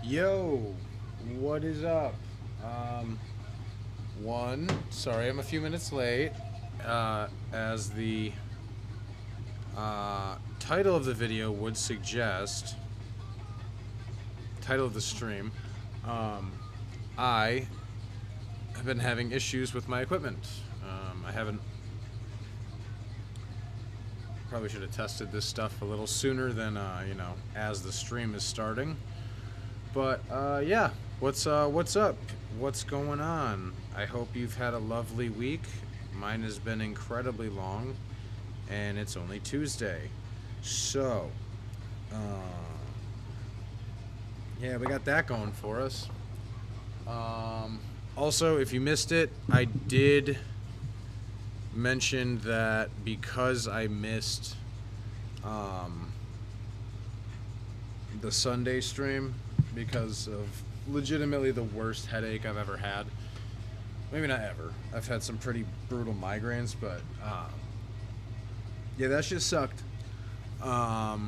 Yo, what is up? Sorry I'm a few minutes late. As the title of the video would suggest, title of the stream, I have been having issues with my equipment. I haven't. Probably should have tested this stuff a little sooner than, as the stream is starting. But, yeah, what's up? What's going on? I hope you've had a lovely week. Mine has been incredibly long, and it's only Tuesday. So, yeah, we got that going for us. Also, if you missed it, I did mention that because I missed the Sunday stream because of legitimately the worst headache I've ever had. Maybe not ever. I've had some pretty brutal migraines, but yeah, that shit sucked. But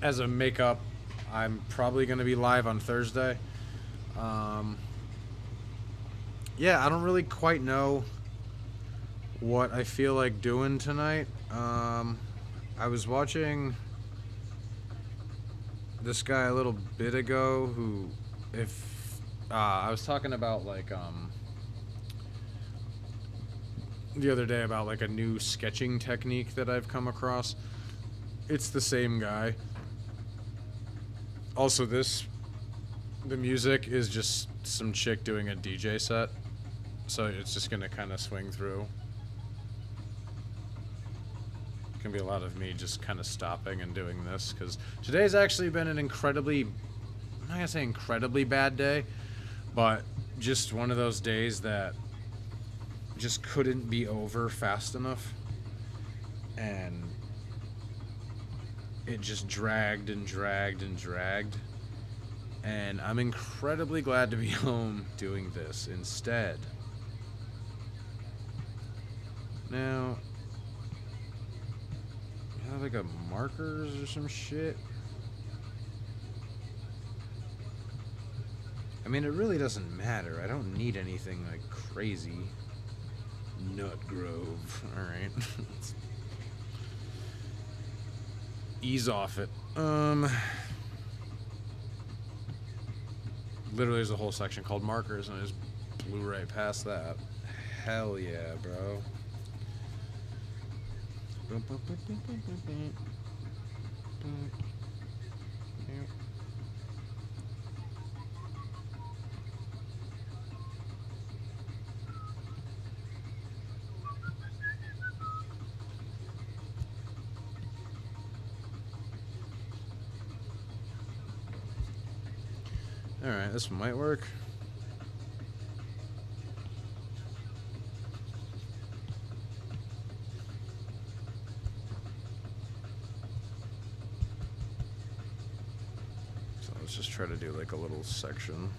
as a makeup, I'm probably going to be live on Thursday. Yeah, I don't really quite know what I feel like doing tonight. I was watching this guy a little bit ago who, if I was talking about like the other day about like a new sketching technique that I've come across. It's the same guy. Also, the music is just some chick doing a DJ set, so it's just gonna kind of swing through. Can be a lot of me just kind of stopping and doing this because today's actually been an incredibly, I'm not gonna say incredibly bad day, but just one of those days that just couldn't be over fast enough, and it just dragged and dragged and dragged, and I'm incredibly glad to be home doing this instead. Now, have like a markers or some shit. I mean, it really doesn't matter. I don't need anything like crazy. Nut Grove. Alright. Ease off it. Literally there's a whole section called markers and I just blew right past that. Hell yeah, bro. Alright, this might work. Let's just try to do like a little section.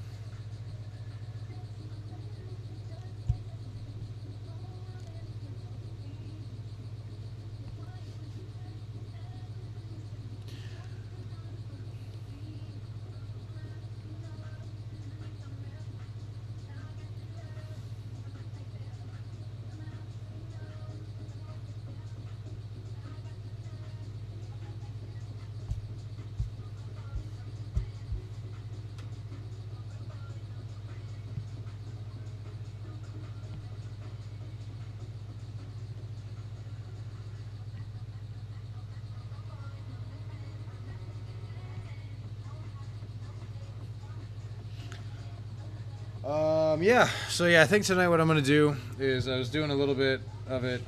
Yeah, so yeah, I think tonight what I'm going to do is I was doing a little bit of it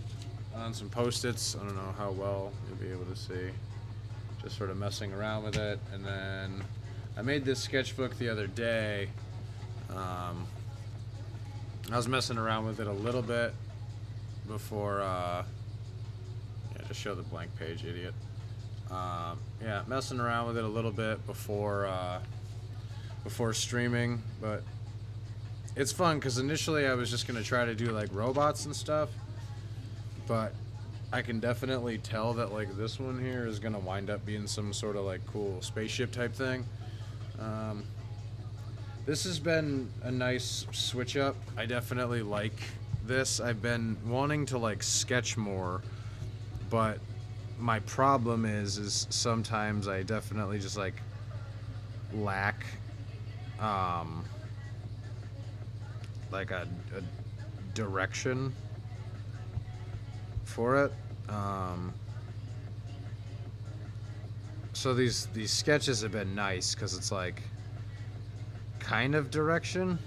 on some Post-its. I don't know how well you'll be able to see. Just sort of messing around with it. And then I made this sketchbook the other day. I was messing around with it a little bit before, yeah, just show the blank page, idiot. Yeah, messing around with it a little bit before streaming, but it's fun because initially I was just going to try to do like robots and stuff, but I can definitely tell that like this one here is going to wind up being some sort of like cool spaceship type thing. Um, this has been a nice switch up. I definitely like this. I've been wanting to like sketch more, but my problem is sometimes I definitely just like lack um like a direction for it. So these sketches have been nice because it's like kind of direction,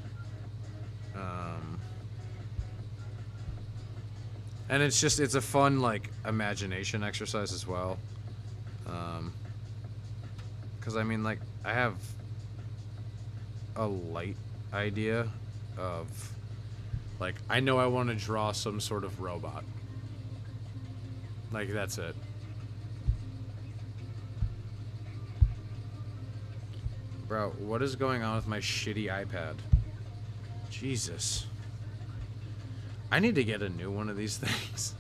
and it's a fun like imagination exercise as well. Because I mean, like, I have a light idea of like, I know I want to draw some sort of robot. Like, that's it. Bro, what is going on with my shitty iPad? Jesus. I need to get a new one of these things.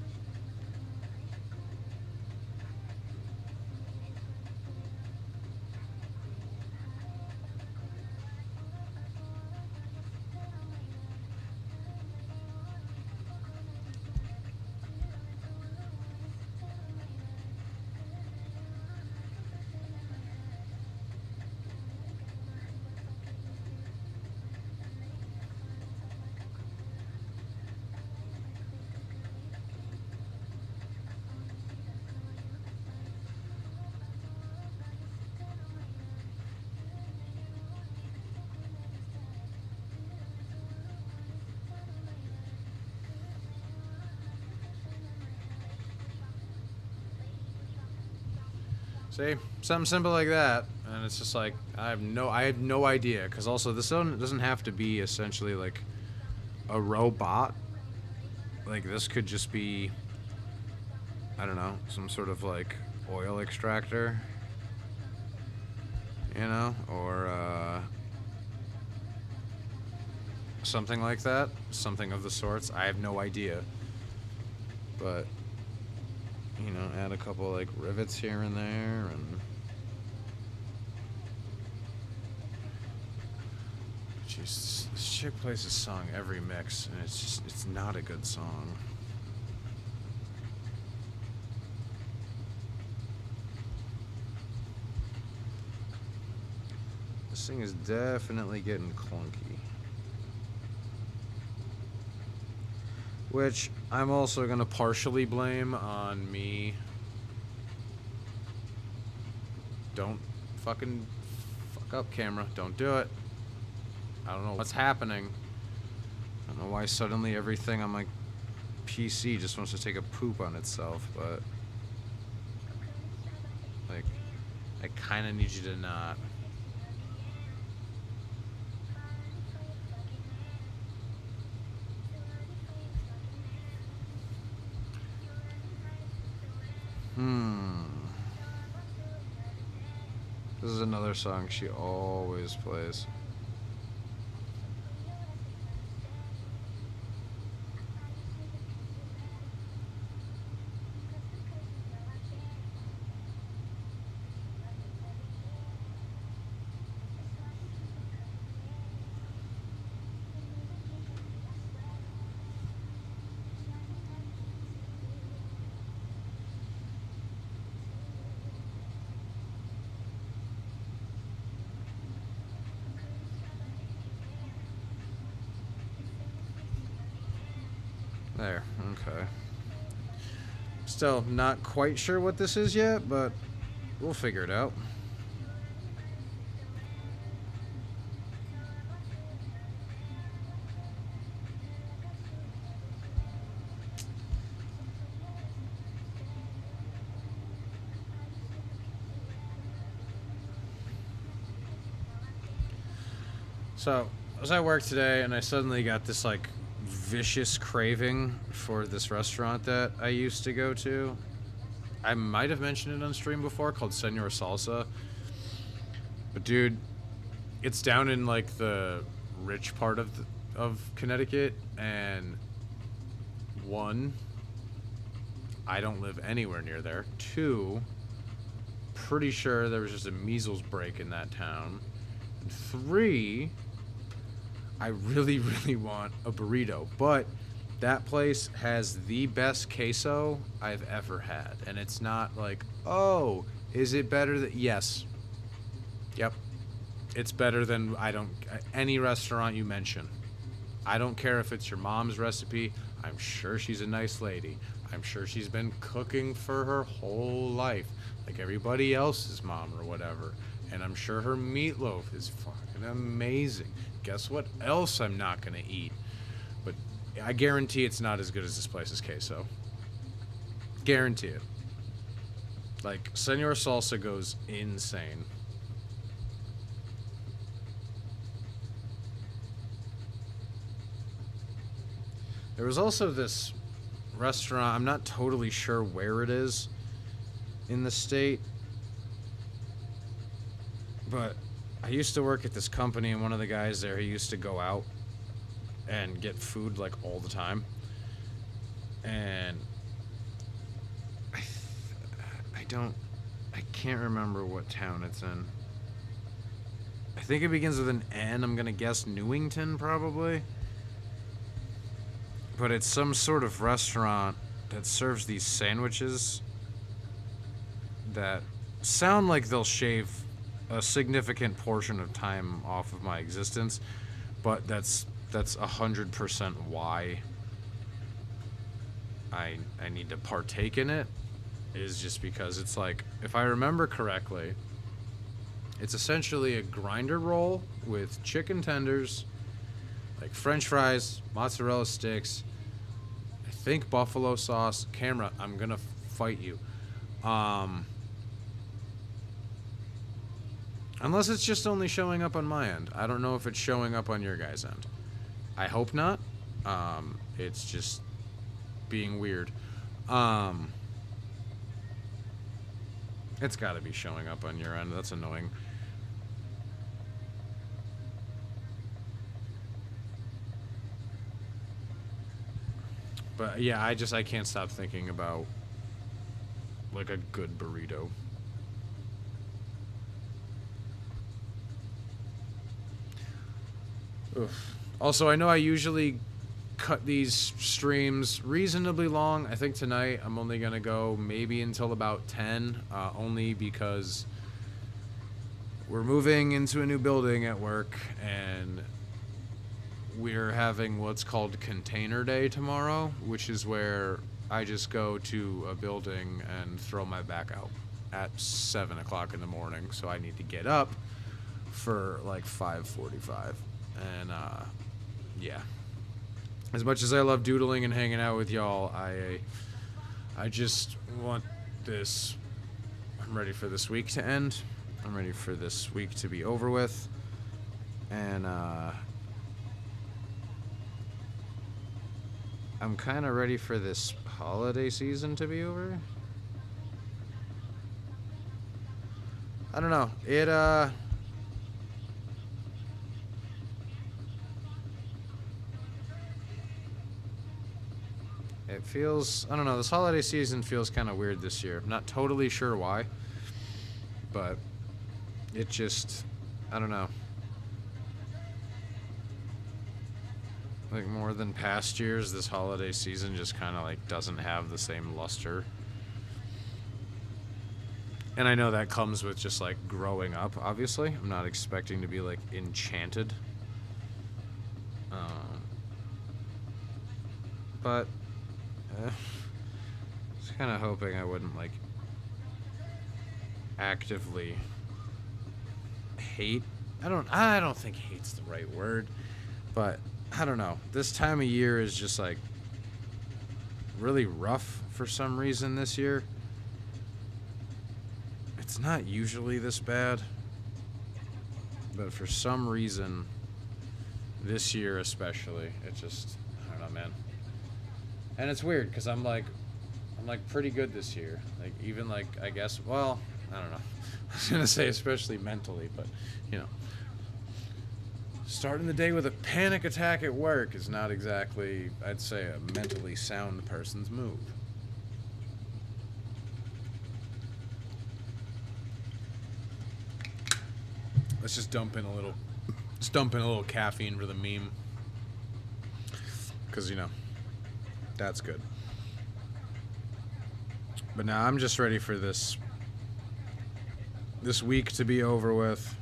See, something simple like that, and it's just like I have no idea. Because also this doesn't have to be essentially like a robot. Like this could just be, I don't know, some sort of like oil extractor, you know, or something like that, something of the sorts. I have no idea, but. You know, add a couple like rivets here and there, and jeez, this chick plays this song every mix, and it's not a good song. This thing is definitely getting clunky. Which I'm also going to partially blame on me. Don't fucking fuck up, camera. Don't do it. I don't know what's happening. I don't know why suddenly everything on my PC just wants to take a poop on itself, but like, I kind of need you to not. This is another song she always plays. There, okay. Still not quite sure what this is yet, but we'll figure it out. So, I was at work today and I suddenly got this like vicious craving for this restaurant that I used to go to. I might have mentioned it on stream before, called Senor Salsa. But dude, it's down in like the rich part of Connecticut, and one, I don't live anywhere near there. Two, pretty sure there was just a measles break in that town. 3, I really, really want a burrito. But that place has the best queso I've ever had. And it's not like, oh, is it better than... Yes. Yep. It's better than any restaurant you mention. I don't care if it's your mom's recipe. I'm sure she's a nice lady. I'm sure she's been cooking for her whole life, like everybody else's mom or whatever. And I'm sure her meatloaf is fucking amazing. Guess what else I'm not gonna eat? But I guarantee it's not as good as this place's queso. Guarantee it. Like, Senor Salsa goes insane. There was also this restaurant, I'm not totally sure where it is in the state, but I used to work at this company, and one of the guys there, he used to go out and get food like all the time. And I can't remember what town it's in. I think it begins with an N. I'm gonna guess Newington, probably. But it's some sort of restaurant that serves these sandwiches that sound like they'll shave a significant portion of time off of my existence, but that's 100% why I need to partake in it, is just because it's like, if I remember correctly, it's essentially a grinder roll with chicken tenders, like French fries, mozzarella sticks, I think buffalo sauce. Camera, I'm gonna fight you. Unless it's just only showing up on my end. I don't know if it's showing up on your guys' end. I hope not. It's just being weird. It's gotta be showing up on your end. That's annoying. But yeah, I can't stop thinking about like a good burrito. Oof. Also, I know I usually cut these streams reasonably long. I think tonight I'm only gonna go maybe until about 10, only because we're moving into a new building at work, and we're having what's called Container Day tomorrow, which is where I just go to a building and throw my back out at 7 o'clock in the morning. So I need to get up for like 5:45. And yeah, as much as I love doodling and hanging out with y'all, I just want this. I'm ready for this week to end. I'm ready for this week to be over with. And I'm kind of ready for this holiday season to be over. I don't know. It feels, I don't know, this holiday season feels kind of weird this year. I'm not totally sure why, but it just, I don't know. Like, more than past years, this holiday season just kind of like doesn't have the same luster. And I know that comes with just like growing up, obviously. I'm not expecting to be like enchanted. But just kind of hoping I wouldn't like actively hate. I don't think hate's the right word, but I don't know. This time of year is just like really rough for some reason this year. It's not usually this bad, but for some reason this year especially, it just, I don't know, man. And it's weird because I'm like pretty good this year. Like, even like, I guess, well, I don't know. I was gonna say especially mentally, but you know, starting the day with a panic attack at work is not exactly, I'd say, a mentally sound person's move. let's just dump in a little caffeine for the meme. Because, you know, that's good. But now I'm just ready for this week to be over with.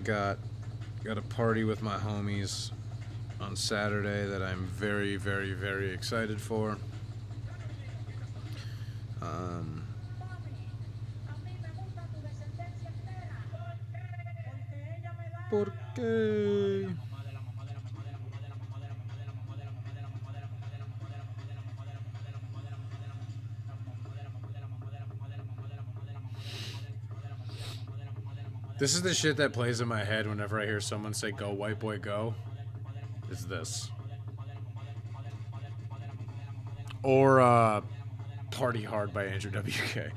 Got a party with my homies on Saturday that I'm very, very, very excited for. ¿Por qué? This is the shit that plays in my head whenever I hear someone say, "Go, white boy, go." Is this. Or, Party Hard by Andrew WK.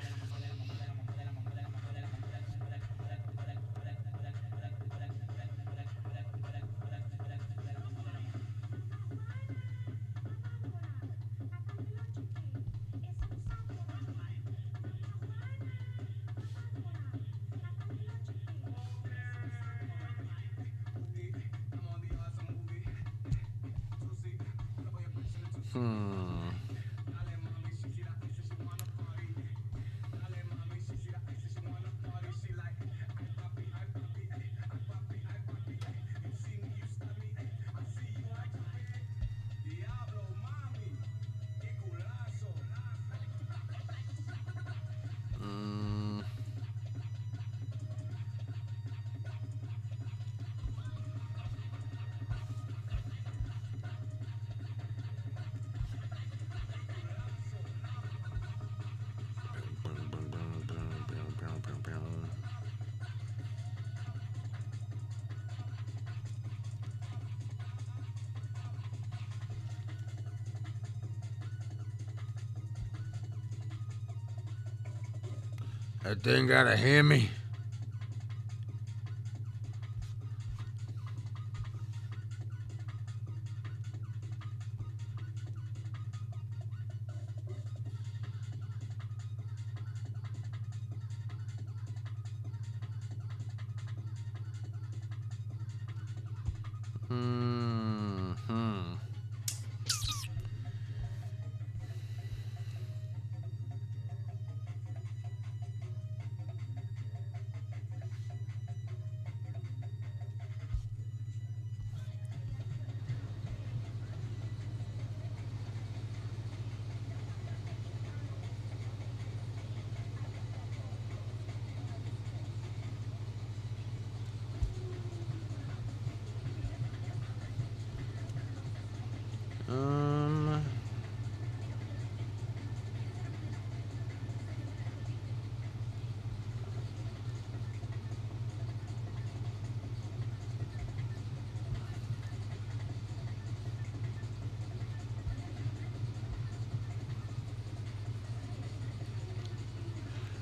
That thing gotta hear me.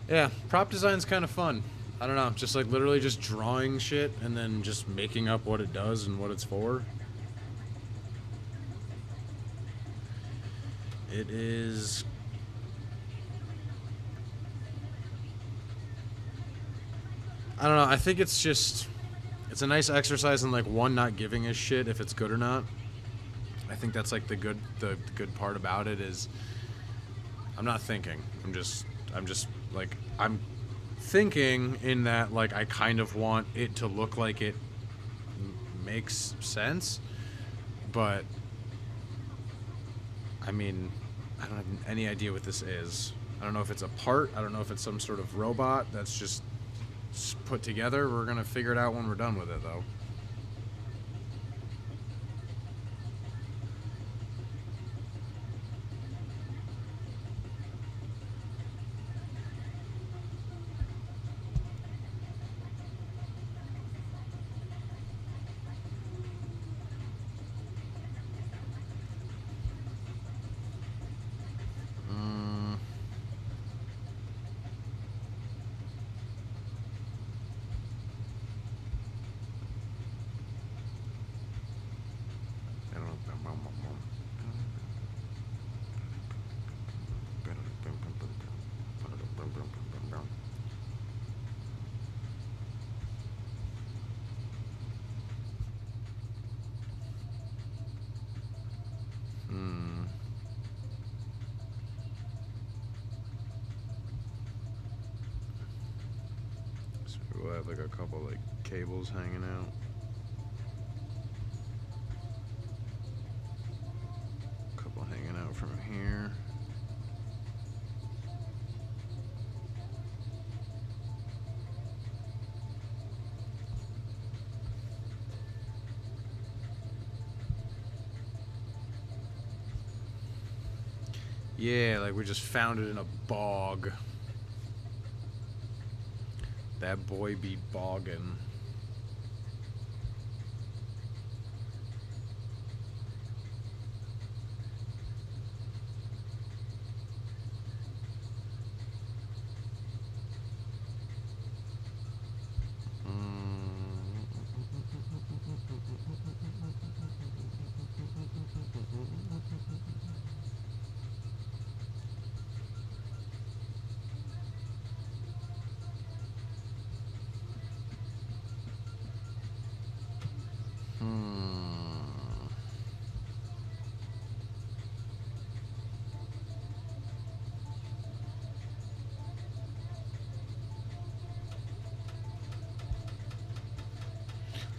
Yeah, prop design's kind of fun. I don't know, just like literally just drawing shit and then just making up what it does and what it's for. It is... I don't know, I think it's just... It's a nice exercise in like, one, not giving a shit if it's good or not. I think that's like the good part about it is... I'm not thinking. I'm just like, I'm thinking in that, like, I kind of want it to look like it makes sense, but I mean, I don't have any idea what this is. I don't know if it's a part. I don't know if it's some sort of robot that's just put together. We're gonna figure it out when we're done with it, though. So we'll have like a couple like cables hanging out. A couple hanging out from here. Yeah, like we just found it in a bog. That boy be boggin'.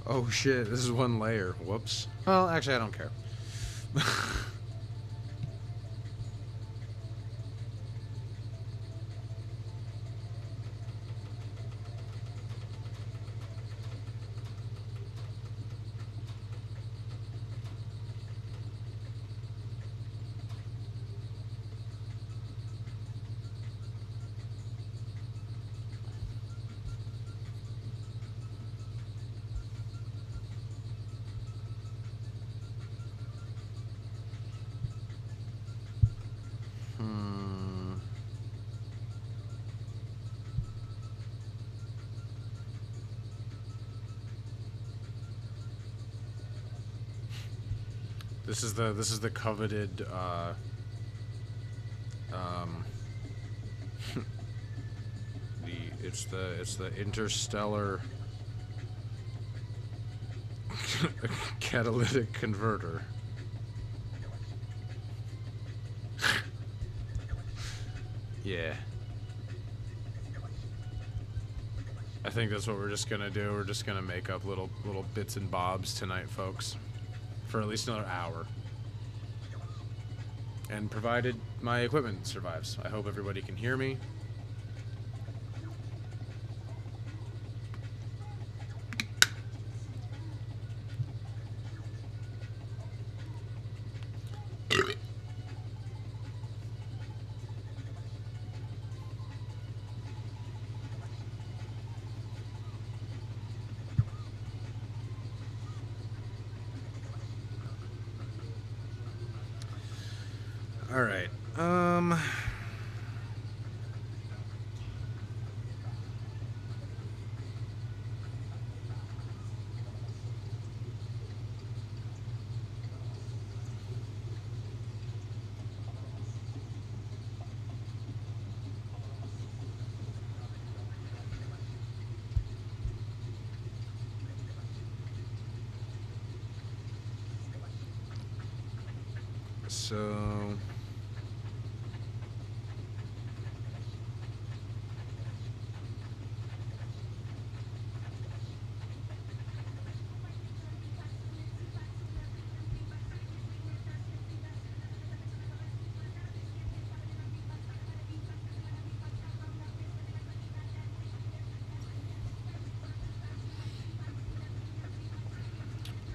Oh shit, this is one layer. Whoops. Well, actually I don't care. This is the coveted it's the interstellar catalytic converter. Yeah. I think that's what we're just gonna do. We're just gonna make up little bits and bobs tonight, folks. For at least another hour. And provided my equipment survives. I hope everybody can hear me. All right.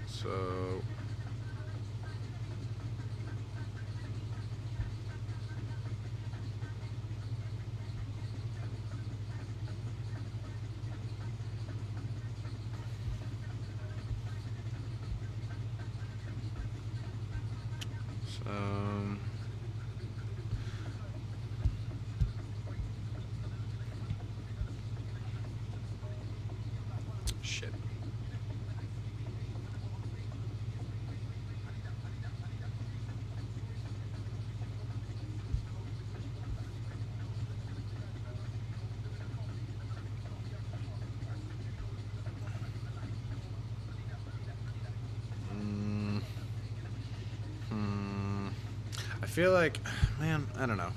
So shit. I feel like, man, I don't know.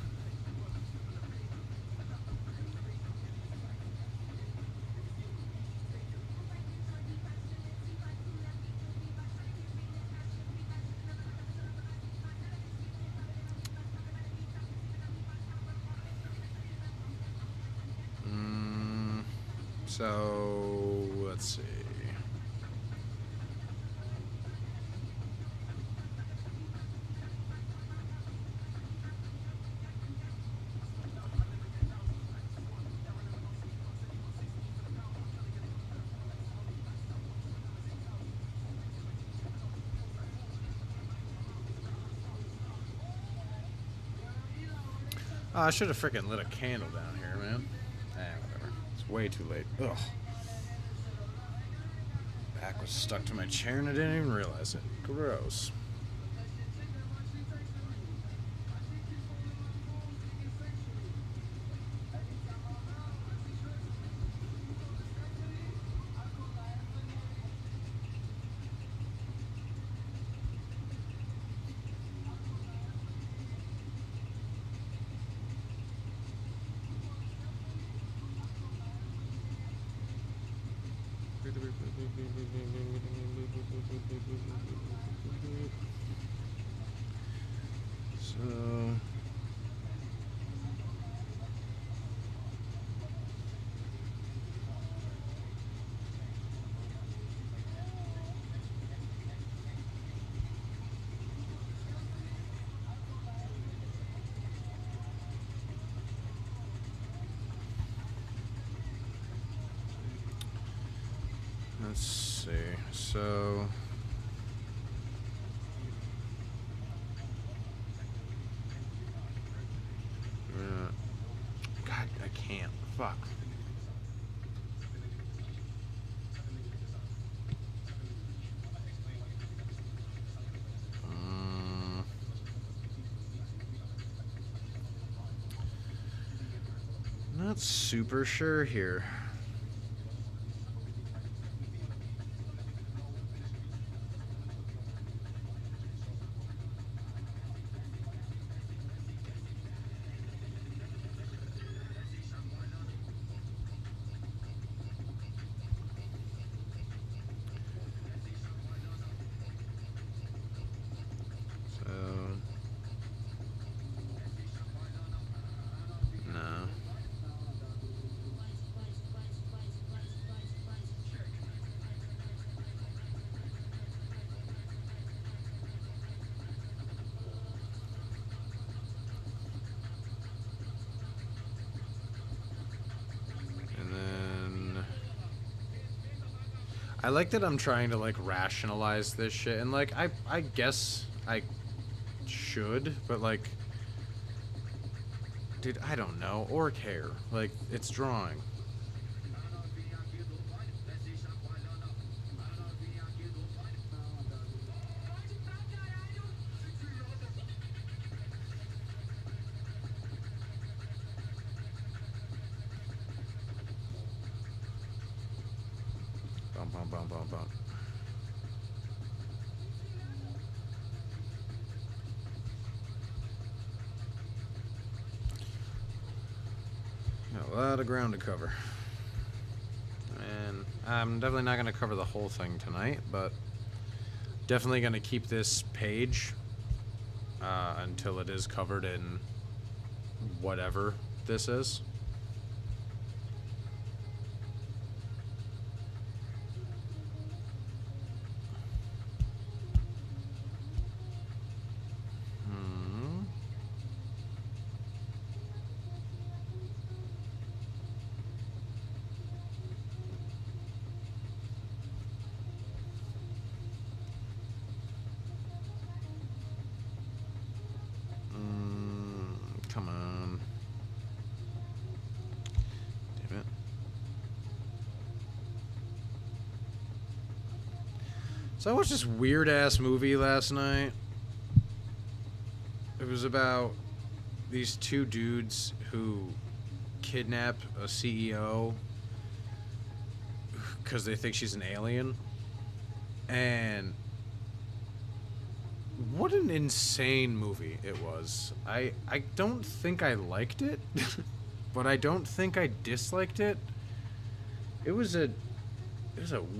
So let's see. Oh, I should have freaking lit a candle down here, man. Whatever. It's way too late. Ugh. Back was stuck to my chair and I didn't even realize it. Gross. So let's see. So God, I can't. Fuck. Not super sure here. I like that I'm trying to like rationalize this shit, and like I guess I should, but like, dude, I don't know or care. Like, it's drawing. Bum. A lot of ground to cover. And I'm definitely not going to cover the whole thing tonight, but definitely going to keep this page until it is covered in whatever this is. Come on. Damn it. So I watched this weird ass movie last night. It was about these two dudes who kidnap a CEO because they think she's an alien. And what an insane movie it was. I don't think I liked it, but I don't think I disliked it. It was a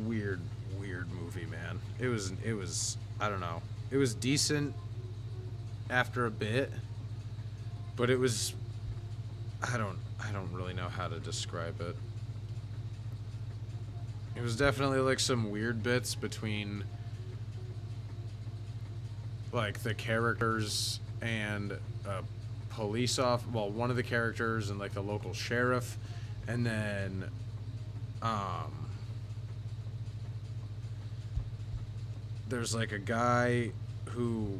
weird movie, man. It was I don't know. It was decent after a bit, but it was I don't really know how to describe it. It was definitely like some weird bits between like the characters and one of the characters and like the local sheriff, and then there's like a guy who,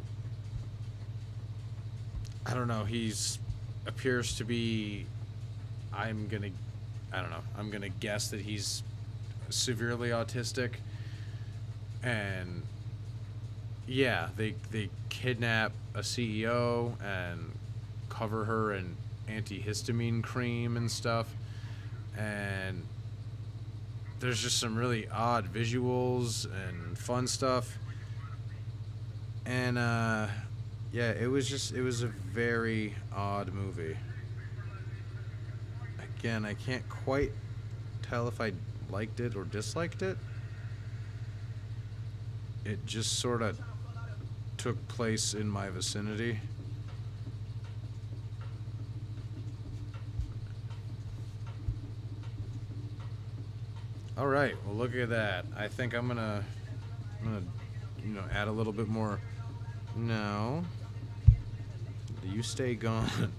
I don't know, he's appears to be, I'm gonna guess that he's severely autistic, and yeah, they kidnap a CEO and cover her in antihistamine cream and stuff, and there's just some really odd visuals and fun stuff, and yeah, it was a very odd movie. Again, I can't quite tell if I liked it or disliked it. It just sort of took place in my vicinity. All right, well, look at that. I think I'm gonna add a little bit more. No, you stay gone.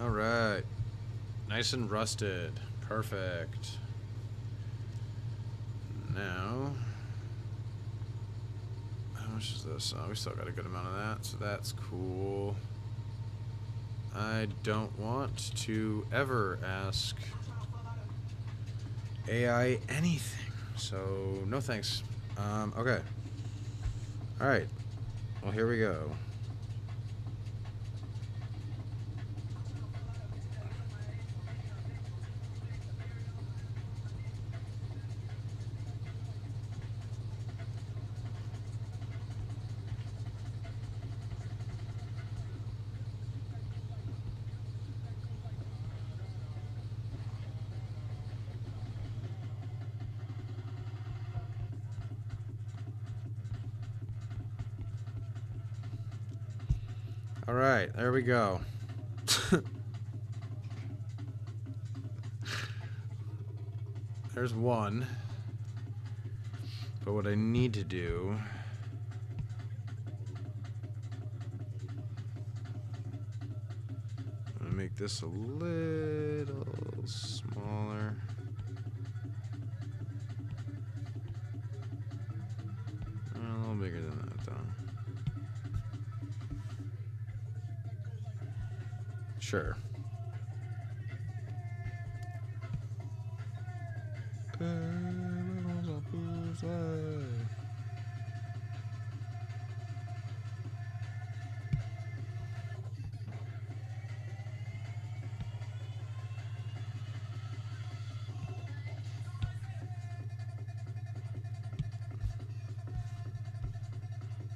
All right, nice and rusted. Perfect. Now, how much is this? Oh, we still got a good amount of that, so that's cool. I don't want to ever ask AI anything, so no thanks. Okay. All right. Well, here we go. All right, there we go. There's one. But what I need to do, I'm gonna make this a little smaller. A little bigger than that, though. Sure.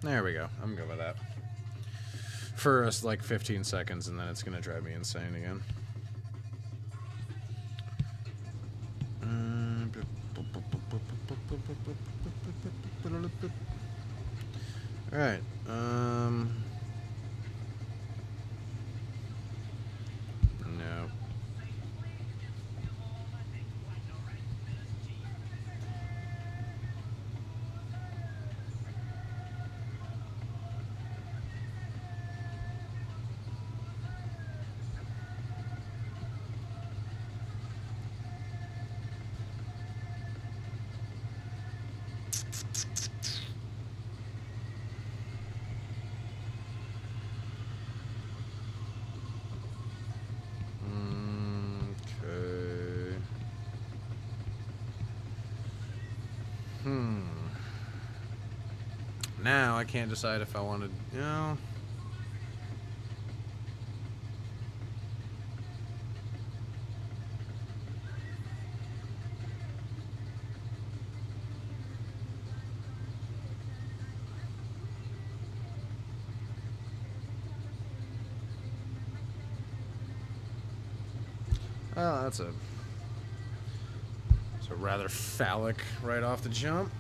There we go. I'm good with that. For us, like 15 seconds, and then it's gonna drive me insane again. All right. No. Now I can't decide if I want to, you know. Well, that's a rather phallic right off the jump.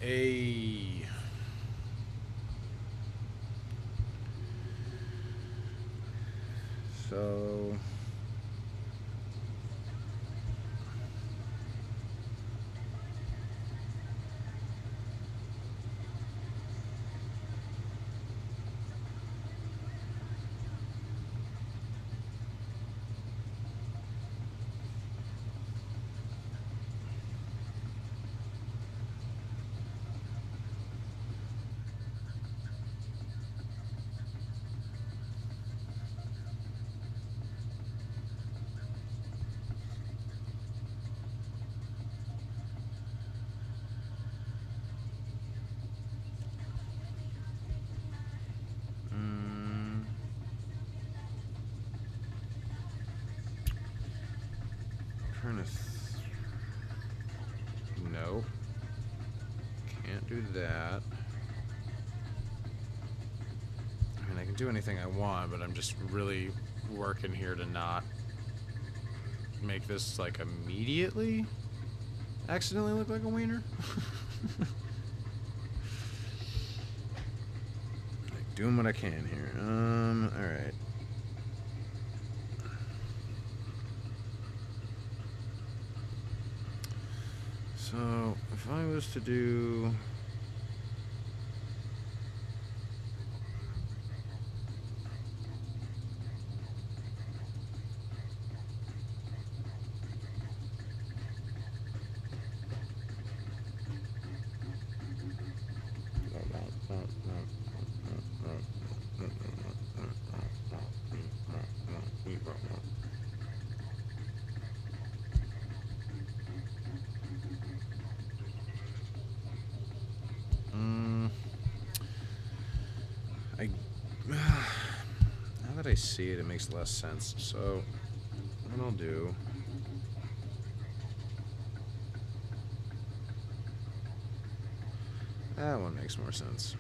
A so trying to nope, can't do that. I mean, I can do anything I want, but I'm just really working here to not make this like immediately accidentally look like a wiener. Like doing what I can here. All right. So if I was to do now that I see it, it makes less sense. So what I'll do, that one makes more sense.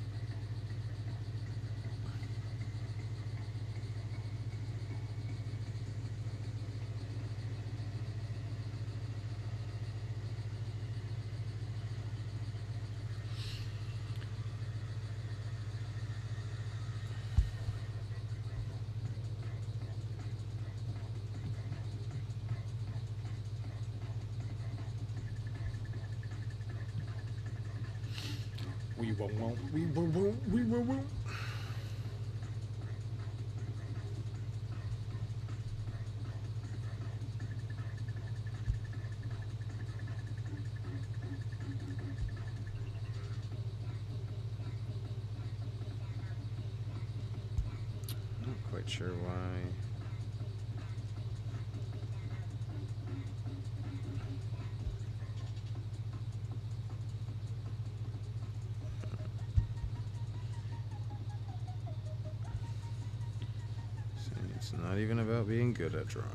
We won't. Not quite sure why. It's not even about being good at drawing.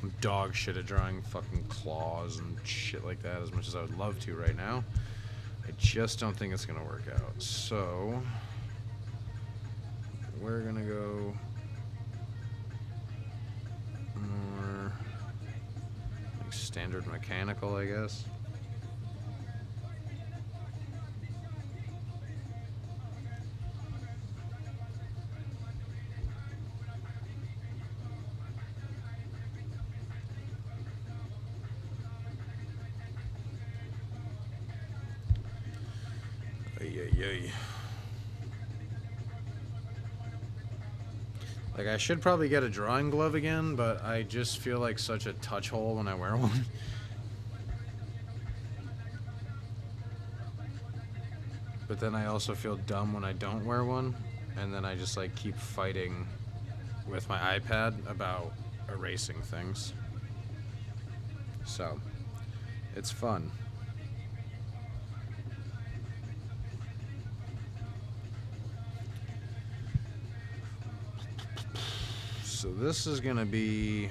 I'm dog shit at drawing fucking claws and shit like that as much as I would love to right now. I just don't think it's gonna work out. So we're gonna go more like standard mechanical, I guess. Yay. Like, I should probably get a drawing glove again, but I just feel like such a touch hole when I wear one. But then I also feel dumb when I don't wear one, and then I just like keep fighting with my iPad about erasing things. So, it's fun. So this is gonna be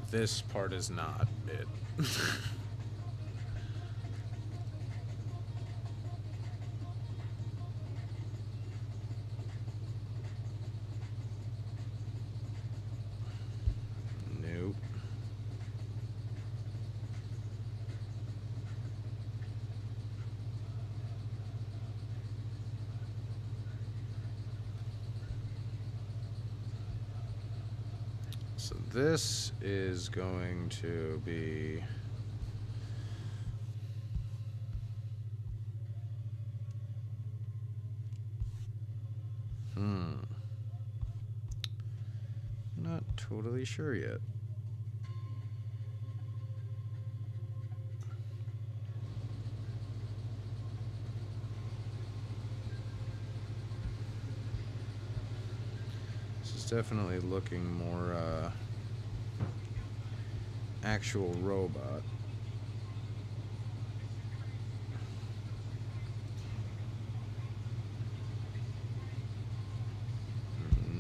this part is not it. Nope. So this is going to be not totally sure yet. This is definitely looking more actual robot.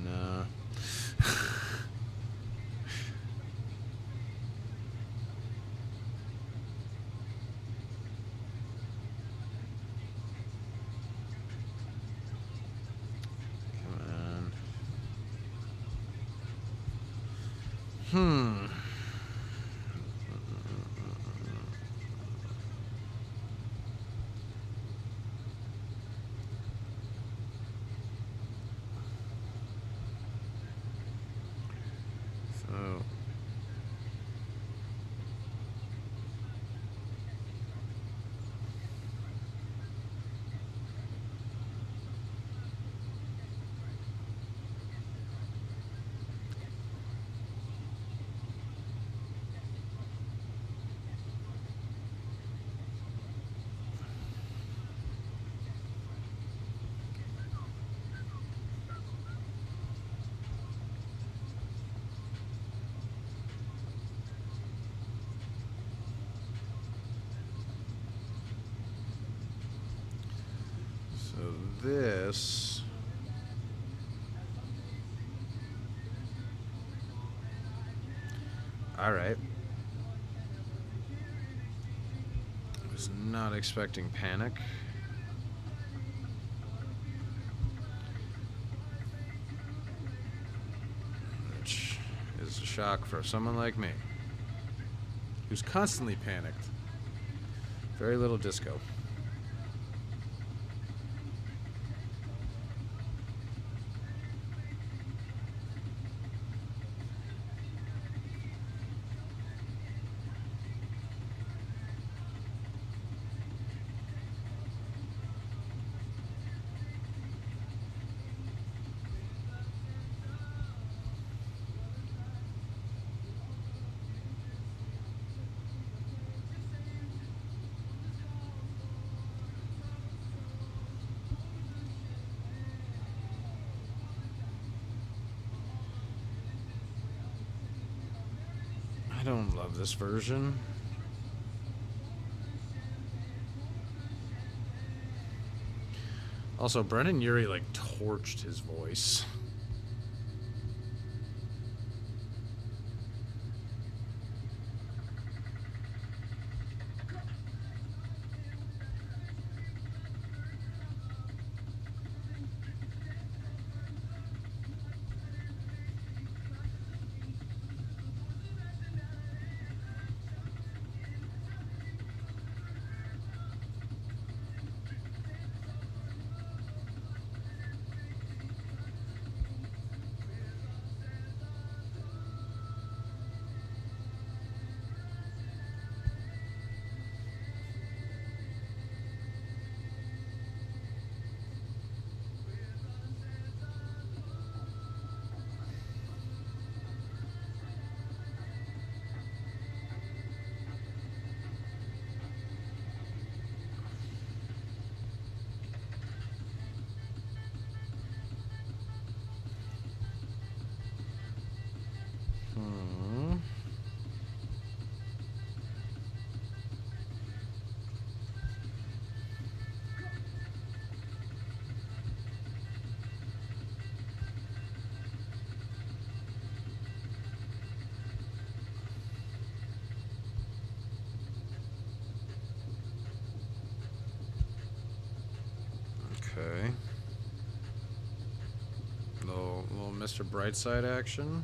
Nah. Come on. So this all right. I was not expecting panic. Which is a shock for someone like me, who's constantly panicked. Very little disco. I don't love this version. Also, Brendan Urie like torched his voice. Okay. Little Mr. Brightside action.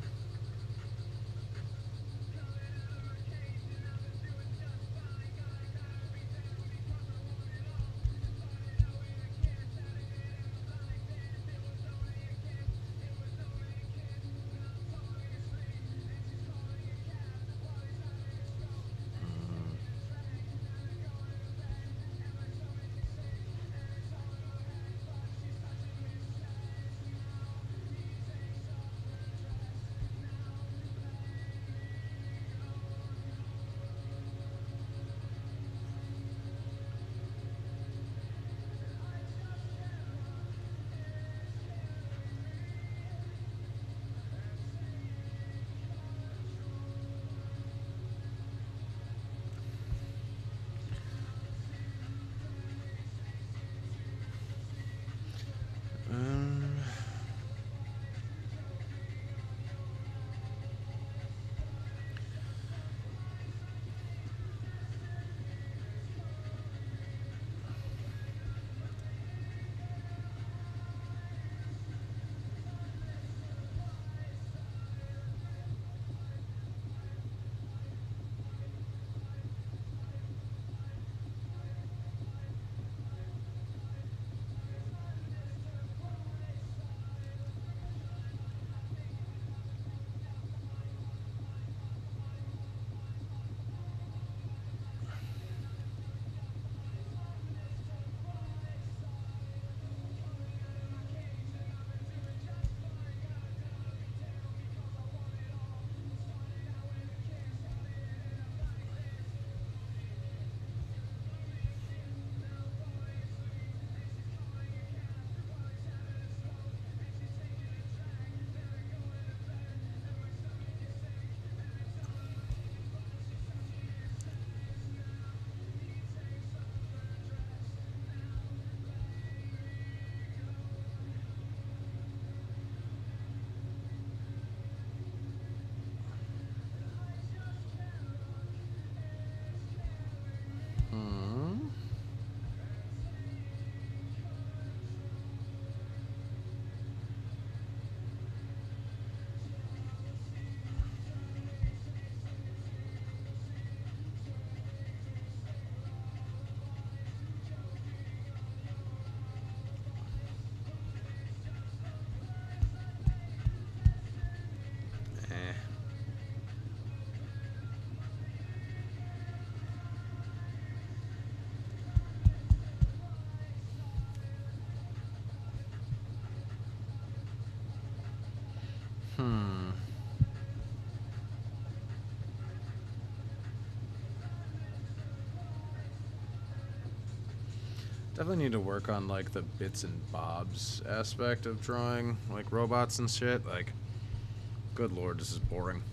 Definitely need to work on like the bits and bobs aspect of drawing, like robots and shit. Like, good lord, this is boring.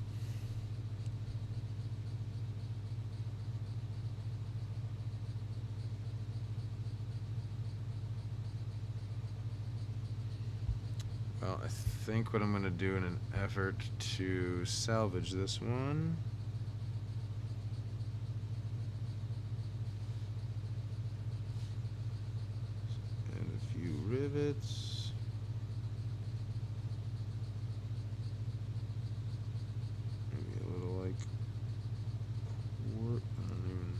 Well, I think what I'm going to do in an effort to salvage this one. And a few rivets. Maybe a little like work. I don't even.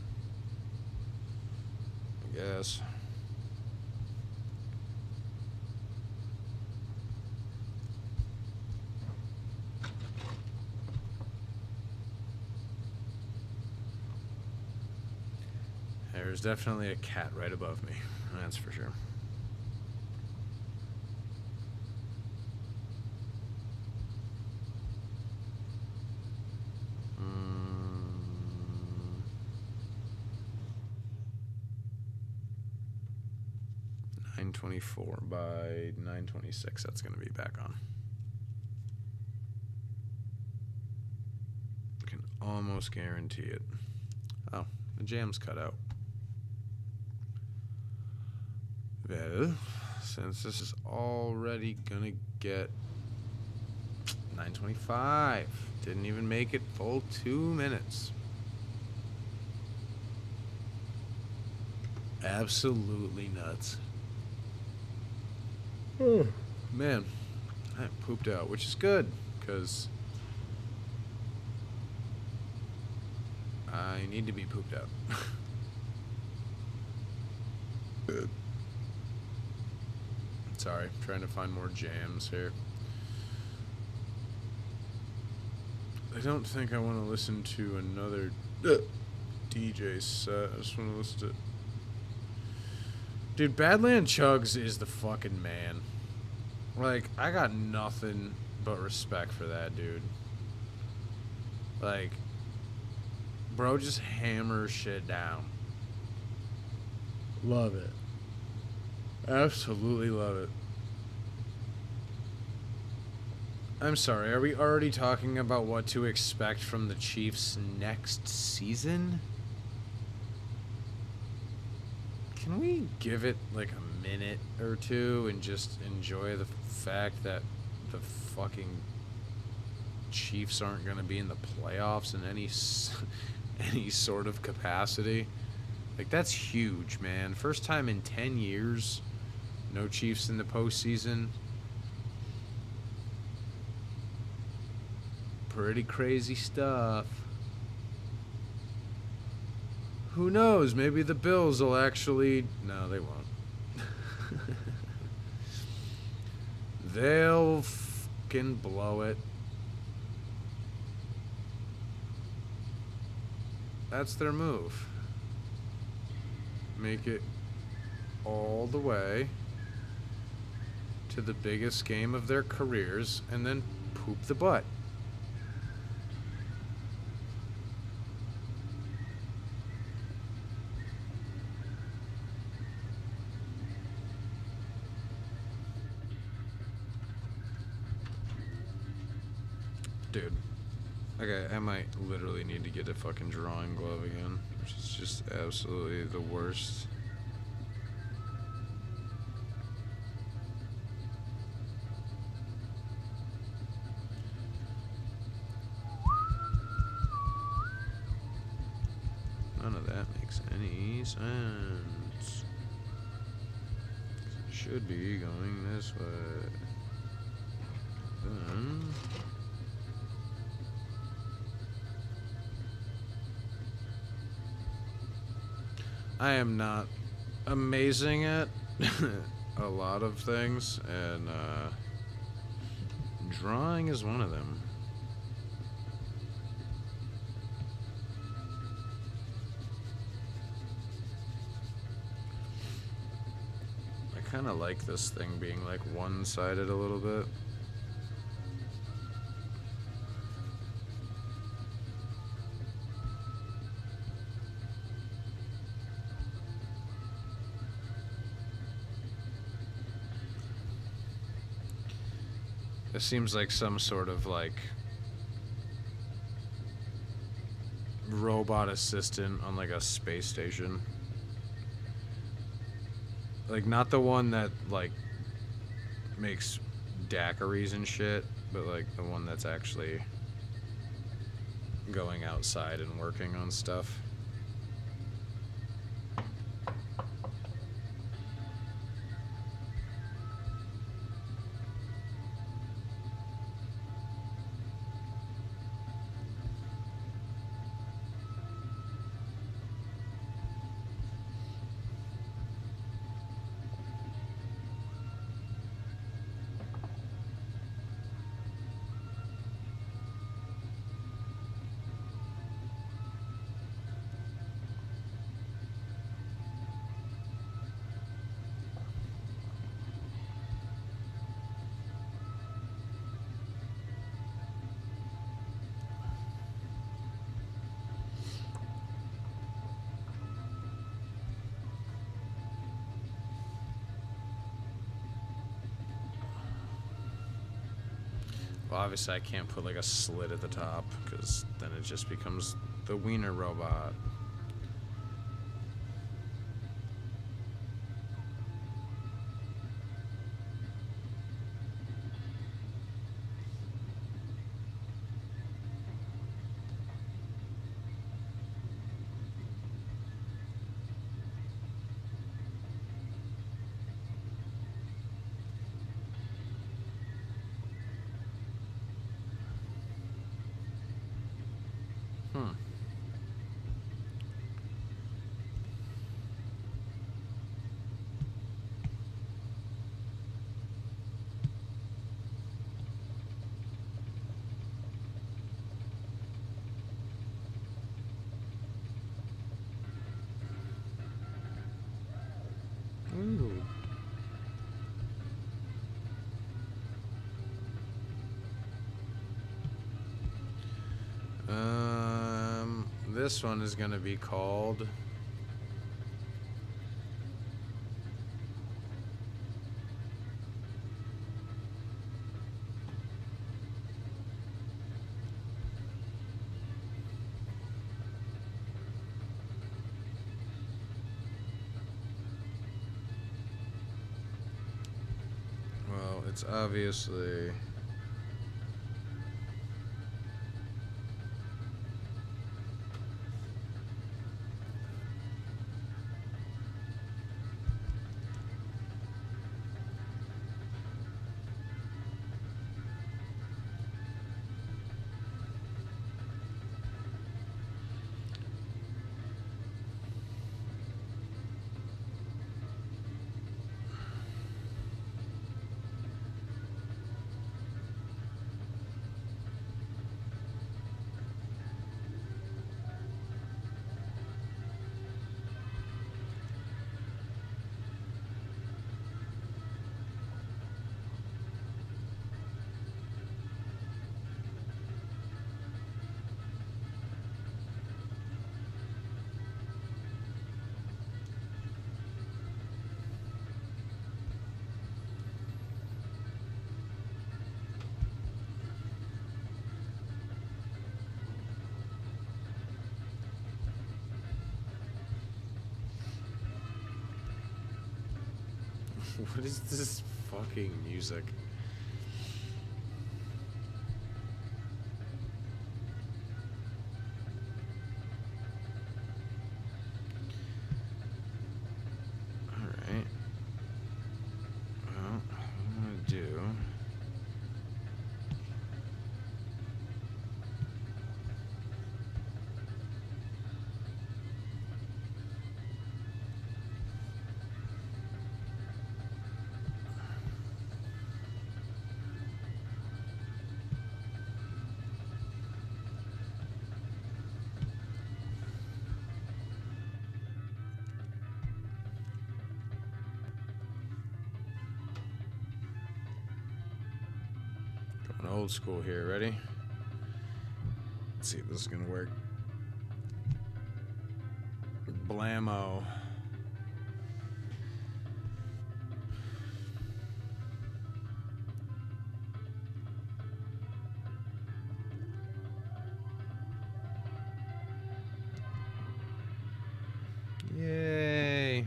I guess. There's definitely a cat right above me, that's for sure. $9.24 by $9.26. That's going to be back on. I can almost guarantee it. Oh, the jam's cut out. Well, since this is already gonna get 9:25, didn't even make it full 2 minutes. Absolutely nuts. Oh, man, I pooped out, which is good, because I need to be pooped out. Good. Sorry, trying to find more jams here. I don't think I want to listen to another DJ set. I just want to listen to... Dude, Badland Chugs is the fucking man. Like, I got nothing but respect for that dude. Like, bro just hammers shit down. Love it. Absolutely love it. I'm sorry, are we already talking about what to expect from the Chiefs next season? Can we give it like a minute or two and just enjoy the fact that the fucking Chiefs aren't going to be in the playoffs in any sort of capacity? Like, that's huge, man. First time in 10 years, no Chiefs in the postseason. Pretty crazy stuff. Who knows? Maybe the Bills will actually... No, they won't. They'll fucking blow it. That's their move. Make it all the way to the biggest game of their careers and then poop the butt. Dude, okay, I might literally need to get a fucking drawing glove again, which is just absolutely the worst. None of that makes any sense. It should be going this way. Then... I am not amazing at a lot of things, and drawing is one of them. I kind of like this thing being like one-sided a little bit. It seems like some sort of like robot assistant on like a space station. Like not the one that like makes daiquiris and shit, but like the one that's actually going outside and working on stuff. Well, obviously I can't put like a slit at the top because then it just becomes the wiener robot. Ooh. This one is gonna be called it's obviously what is this fucking music? Alright. Well, what I'm gonna do old school here. Ready? Let's see if this is gonna work. Blammo. Yay.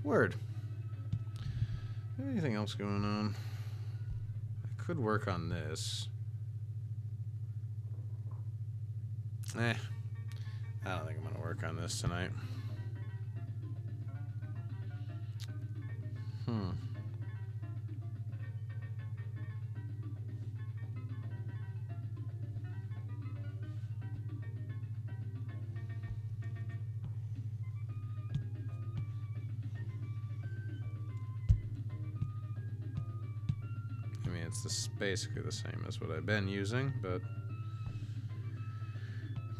Word. Anything else going on? I could work on this. I don't think I'm gonna work on this tonight. I mean, it's basically the same as what I've been using, but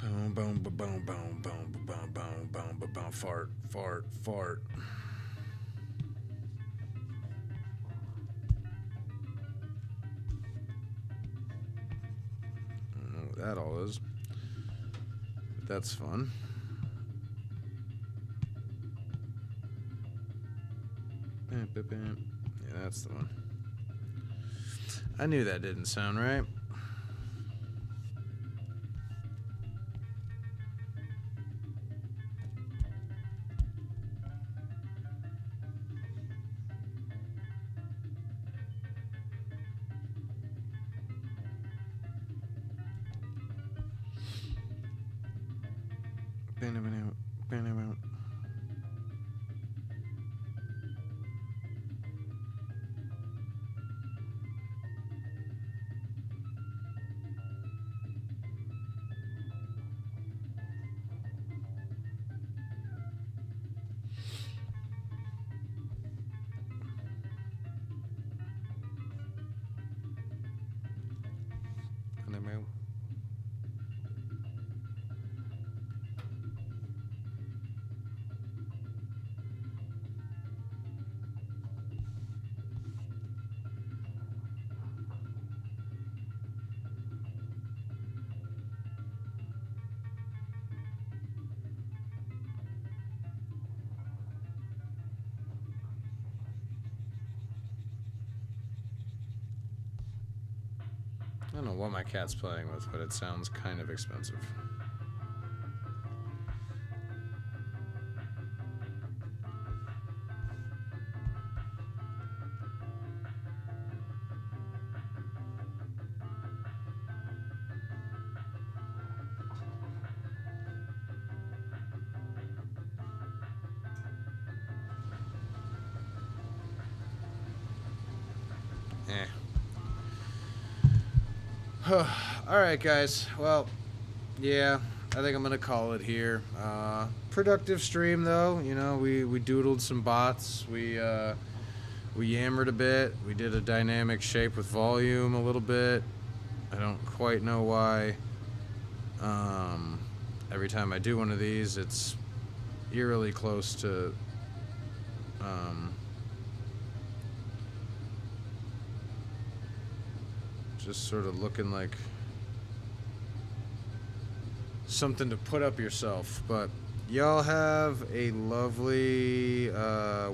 boom, boom, boom, boom, boom, boom, boom, boom, boom, boom, fart, fart, fart. I don't know what that all is, but that's fun. Yeah, that's the one. I knew that didn't sound right. I don't know what my cat's playing with, but it sounds kind of expensive. Alright guys, well, yeah, I think I'm gonna call it here. Productive stream though, you know, we doodled some bots, we yammered a bit, we did a dynamic shape with volume a little bit. I don't quite know why. Every time I do one of these, it's eerily close to just sort of looking like something to put up yourself. But y'all have a lovely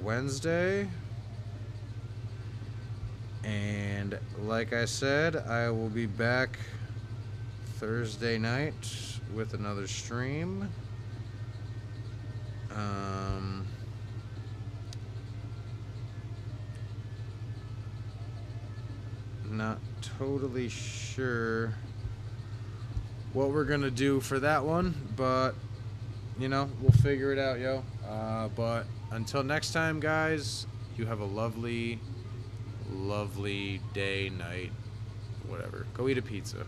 Wednesday, and like I said, I will be back Thursday night with another stream. Not totally sure what we're gonna do for that one, but you know, we'll figure it out, yo. But until next time, guys, you have a lovely day, night, whatever. Go eat a pizza.